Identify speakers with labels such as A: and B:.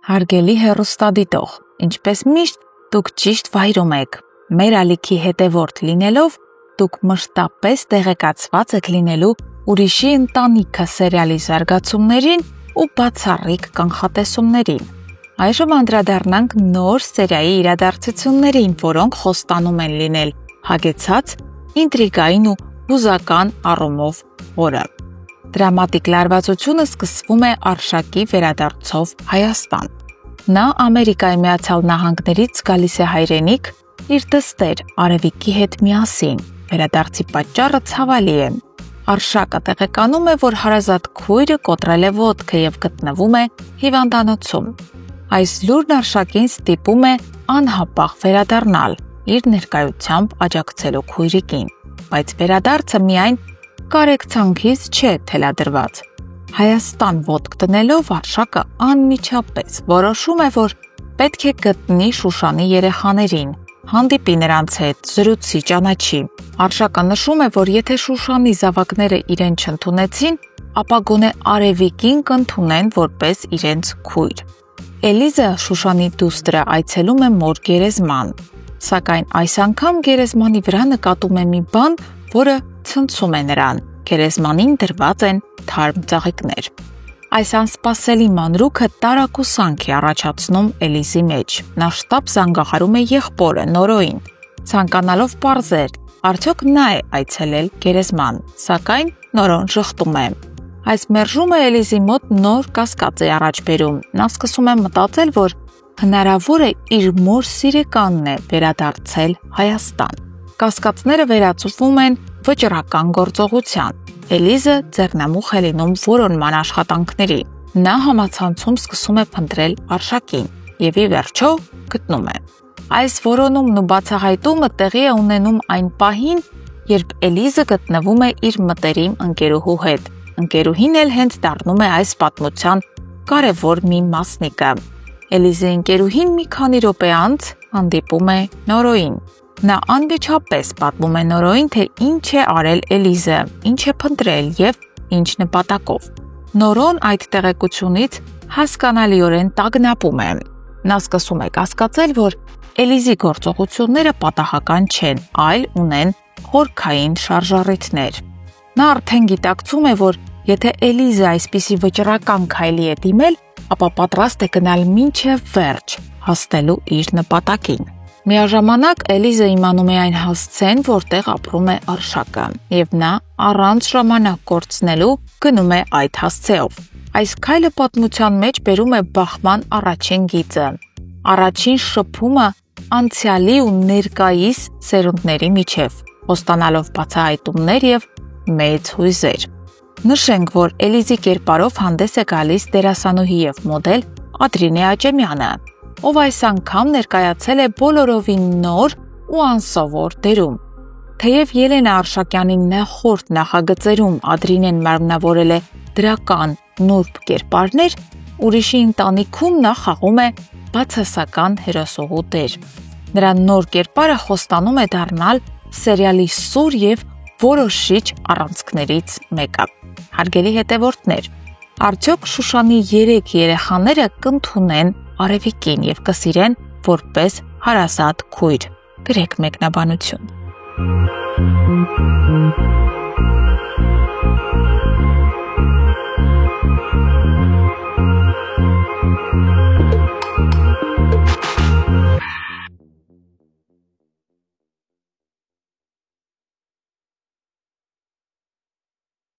A: Հարգելի հեռուստադիտող, ինչպես միշտ դուք ճիշտ վայրում եք, մեր ալիքի հետևորդ լինելով, դուք մշտապես տեղեկացված եք լինելու ուրիշի ընտանիքը սերիալի զարգացումներին ու բացառիկ կանխատեսումներին։ Այժմ անդրադառնանք նոր սերիայի իրադարձություններին, որոնք խոստանում են լինել հագեցած, ինտրիգային ու հուզական առումով օրը։ Դրամատիկ լարվածությունը սկսվում է Արշակի վերադարձով Հայաստան։ Նա Ամերիկայի Միացյալ Նահանգներից գալիս է հայրենիք իր դստեր Արևիկի հետ միասին։ Վերադարձի պատճառը ցավալի է։ Արշակը տեղեկանում է, որ հարազատ քույրը կոտրել է ոտքը եւ գտնվում է հիվանդանոցում։ Այս լուրն Արշակին ստիպում է անհապաղ վերադառնալ, իր ներկայությամբ աջակցելու քույրիկին, բայց վերադարձը միայն կարեկցանքից չէ թելադրված։ Հայաստան ոտք դնելով Արշակը անմիջապես որոշում է, որ պետք է գտնի Շուշանի երեխաներին, հանդիպի նրանց հետ, զրուցի, ճանաչի։ Արշակը նշում է, որ եթե Շուշանի զավակները իրեն չընդունեցին, ապա գոնե Արևիկին կընդունեն որպես իրենց քույր։ Էլիզա Շուշանի դուստրը այցելում է մոր գերեզման, սակայն այս անգամ գերեզմանի վրա նկատում է մի բան, որը ցնցում է նրան։ Գերեզմանին դրված են թարմ ծաղիկներ։ Այս անսպասելի մանրուքը տարակուսանք է առաջացնում Էլիզի մեջ։ Նա շտապ զանգահարում է եղբորը Նորոյին, ցանկանալով պարզել, արդյոք նա է այցելել գերեզման, սակայն Նորոն ժխտում է։ Այս մերժումը Էլիզի մոտ նոր կասկած է առաջ բերում։ Նա սկսում է մտածել, որ հնարավոր է իր մոր սիրեկանն է վերադարձել Հայաստան։ Կասկածները վերածվում են վճռական գործողության։ Էլիզը ձեռնամուխ է լինում որոնման աշխատանքների։ Նա համացանցում սկսում է փնտրել Արշակին եւ ի վերջո գտնում է։ Այս որոնումն ու բացահայտումը տեղի է ունենում այն պահին, երբ Էլիզը գտնվում է իր մտերիմ ընկերուհու հետ։ Ընկերուհին էլ հենց դառնում է այս պատմության կարևոր մի մասնիկը։ Էլիզի ընկերուհին մի քանի րոպե անց հանդիպում է Նորոյին։ Նա անմիջապես պատմում է Նորոյին, թե ինչ է արել Էլիզը, ինչ է փնտրել եւ ինչ նպատակով։ Նորոն այդ տեղեկությունից հասկանալիորեն տագնապում է։ Նա սկսում է կասկածել, որ Էլիզի գործողությունները պատահական չեն, այլ ունեն խորքային շարժառիթներ։ Նա արդեն գիտակցում է, որ եթե Էլիզը այսպիսի վճռական քայլի է դիմել, ապա պատրաստ է գնալ մինչև վերջ, հասնելու իր նպատակին։ Միաժամանակ Էլիզը իմանում է այն հասցեն, որտեղ ապրում է Արշակը, եւ նա առանց ժամանակ կորցնելու գնում է այդ հասցեով։ Այս քայլը պատմության մեջ բերում է բախման առաջին գիծը։ Առաջին շփումը անցյալի ու ներկայիս սերունդների միջև, խոստանալով բացահայտումներ եւ մեծ հույզեր։ Նշենք, որ Էլիզի կերպարով հանդես է գալիս դերասանուհի եւ մոդել Ադրինե Աճեմյանը, ով այս անգամ ներկայացել է բոլորովին նոր ու անսովոր դերում։ Թեև Ելենա Արշակյանի նախորդ նախագծերում Ադրինեն մարմնավորել է դրական նուրբ կերպարներ, ուրիշի ընտանիքում նա խաղում է բացասական հերոսուհու դեր։ Նրա նոր կերպարը խոստանում է դառնալ սերիալի սուր եւ որոշիչ առանցքներից մեկը։ Հարգելի հետևորդներ, արդյոք Շուշանի 3 երեխաները կընդունեն Արևիկին եւ կսիրեն որպես հարազատ քույր։ Գրեք մեկնաբանություն։